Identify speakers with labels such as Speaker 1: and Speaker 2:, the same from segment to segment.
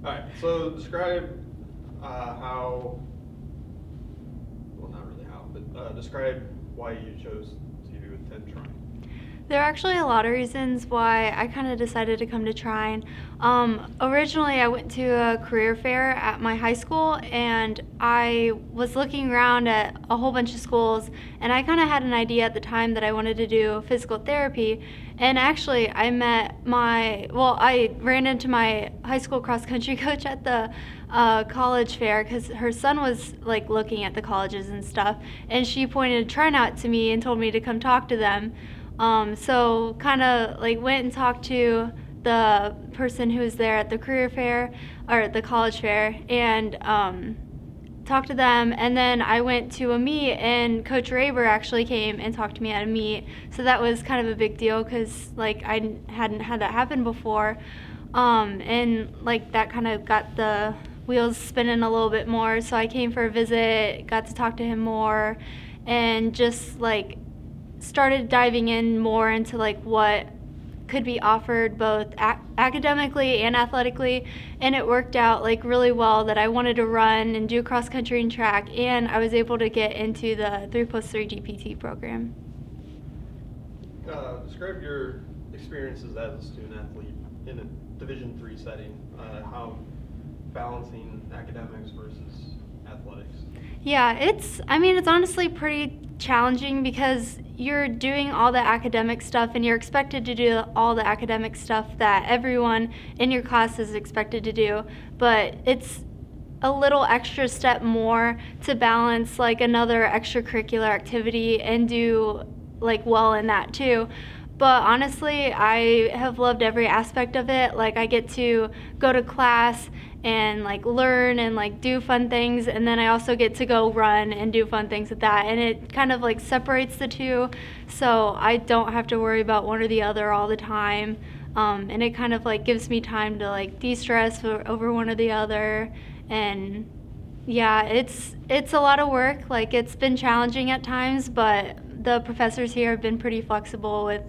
Speaker 1: All right, so describe how, well, not really how, but describe why you chose to attend Trine.
Speaker 2: There are actually a lot of reasons why I kind of decided to come to Trine. Originally, I went to a career fair at my high school, and I was looking around at a whole bunch of schools, and I kind of had an idea at the time that I wanted to do physical therapy. And actually, I ran into my high school cross country coach at the college fair because her son was like looking at the colleges and stuff, and she pointed Trine out to me and told me to come talk to them. So kind of like went and talked to the person who was there at the career fair or the college fair and talked to them, and then I went to a meet and Coach Raber actually came and talked to me at a meet, so that was kind of a big deal because like I hadn't had that happen before, and like that kind of got the wheels spinning a little bit more, so I came for a visit, got to talk to him more, and just like started diving in more into like what could be offered both academically and athletically, and it worked out like really well that I wanted to run and do cross country and track, and I was able to get into the 3+3 GPT program.
Speaker 1: Describe your experiences as a student athlete in a Division III setting, how balancing academics versus athletics.
Speaker 2: Yeah, it's honestly pretty challenging because you're doing all the academic stuff and you're expected to do all the academic stuff that everyone in your class is expected to do, but it's a little extra step more to balance like another extracurricular activity and do like well in that too. But honestly, I have loved every aspect of it. Like I get to go to class and like learn and like do fun things, and then I also get to go run and do fun things with that, and it kind of like separates the two, so I don't have to worry about one or the other all the time, and it kind of like gives me time to like de-stress over one or the other. And yeah, it's a lot of work. Like it's been challenging at times, but the professors here have been pretty flexible with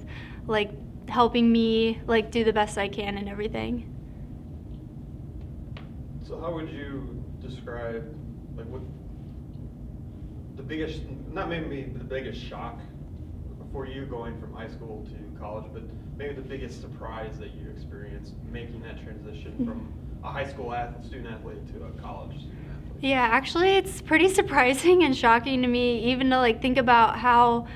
Speaker 2: like helping me like do the best I can and everything.
Speaker 1: So how would you describe like what the biggest, not maybe the biggest shock for you going from high school to college, but maybe the biggest surprise that you experienced making that transition from a high school student athlete to a college student athlete?
Speaker 2: Yeah, actually it's pretty surprising and shocking to me even to like think about how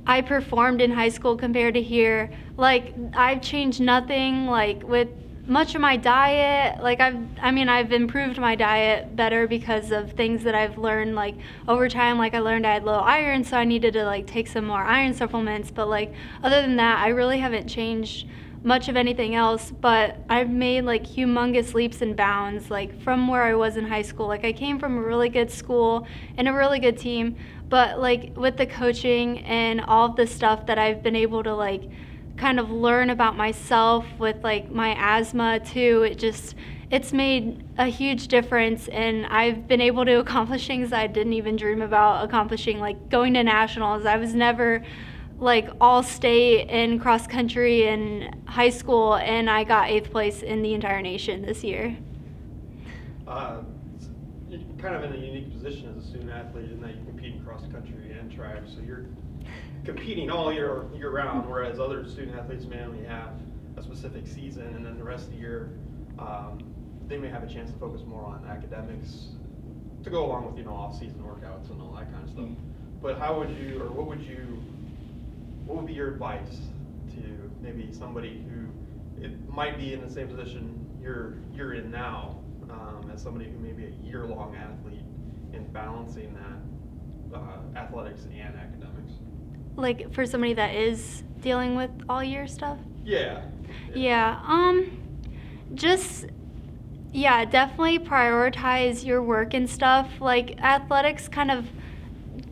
Speaker 2: I performed in high school compared to here. Like I've changed nothing like with much of my diet. Like I've improved my diet better because of things that I've learned like over time. Like I learned I had low iron, so I needed to like take some more iron supplements, but like other than that I really haven't changed much of anything else. But I've made like humongous leaps and bounds like from where I was in high school. Like I came from a really good school and a really good team, but like with the coaching and all of the stuff that I've been able to like kind of learn about myself with like my asthma too, it's made a huge difference, and I've been able to accomplish things I didn't even dream about accomplishing, like going to nationals. I was never like all state in cross country in high school, and I got 8th place in the entire nation this year.
Speaker 1: You're kind of in a unique position as a student athlete in that you compete in cross country and track, so you're competing all year round, whereas other student athletes may only have a specific season, and then the rest of the year they may have a chance to focus more on academics to go along with off-season workouts and all that kind of stuff. But how would you, or what would be your advice to maybe somebody who it might be in the same position you're in now, as somebody who may be a year-long athlete in balancing that athletics and academics?
Speaker 2: Like for somebody that is dealing with all year stuff?
Speaker 1: Yeah.
Speaker 2: Definitely prioritize your work and stuff. Like athletics kind of,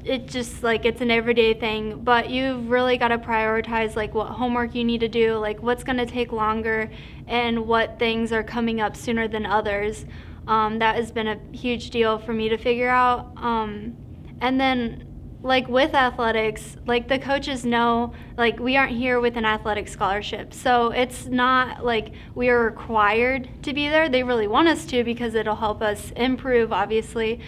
Speaker 2: it just like it's an everyday thing, but you've really got to prioritize like what homework you need to do, like what's going to take longer and what things are coming up sooner than others. That has been a huge deal for me to figure out. And then like with athletics, like the coaches know, like we aren't here with an athletic scholarship. So it's not like we are required to be there. They really want us to because it'll help us improve, obviously.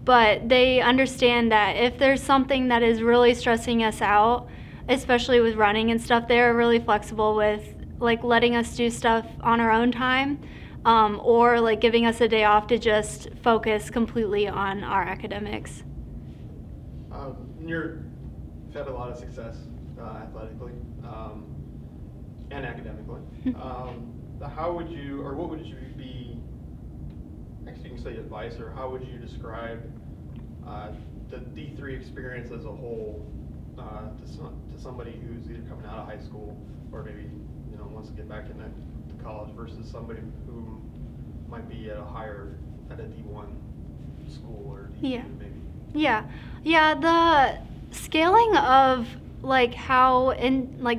Speaker 2: But they understand that if there's something that is really stressing us out, especially with running and stuff, they're really flexible with like letting us do stuff on our own time, or like giving us a day off to just focus completely on our academics.
Speaker 1: You've had a lot of success athletically and academically. How would you, or what would you be, actually you can say advice, or how would you describe the D3 experience as a whole to somebody who's either coming out of high school or maybe wants to get back into college versus somebody who might be at a D1 school or D2 maybe?
Speaker 2: Yeah, the scaling of like how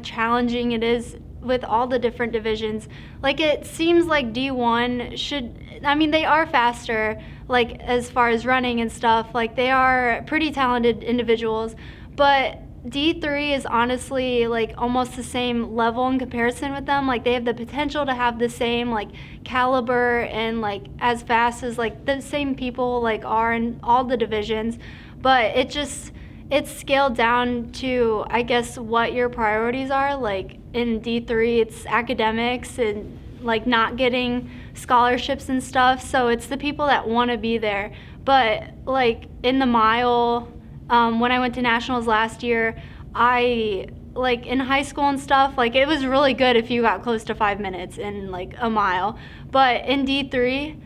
Speaker 2: challenging it is with all the different divisions. Like it seems like D1 they are faster, like as far as running and stuff, like they are pretty talented individuals, but D3 is honestly like almost the same level in comparison with them. Like they have the potential to have the same like caliber and like as fast as like the same people like are in all the divisions, but it's scaled down to, I guess, what your priorities are. Like in D3 it's academics and like not getting scholarships and stuff, so it's the people that want to be there. But like in the mile, when I went to nationals last year, I like in high school and stuff, like it was really good if you got close to 5 minutes in like a mile. But in D3,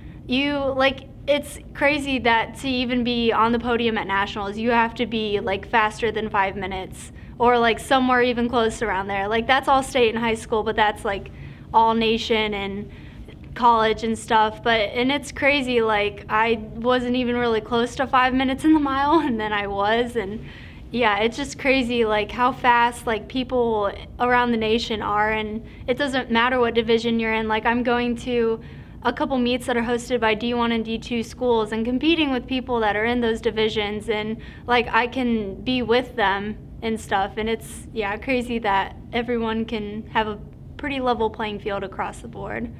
Speaker 2: it's crazy that to even be on the podium at nationals, you have to be like faster than 5 minutes or like somewhere even close around there. Like that's all state in high school, but that's like all nation and college and stuff. And it's crazy, like I wasn't even really close to 5 minutes in the mile, and then I was, and yeah, it's just crazy like how fast like people around the nation are, and it doesn't matter what division you're in. Like I'm going to a couple meets that are hosted by D1 and D2 schools and competing with people that are in those divisions, and like I can be with them and stuff, and it's crazy that everyone can have a pretty level playing field across the board.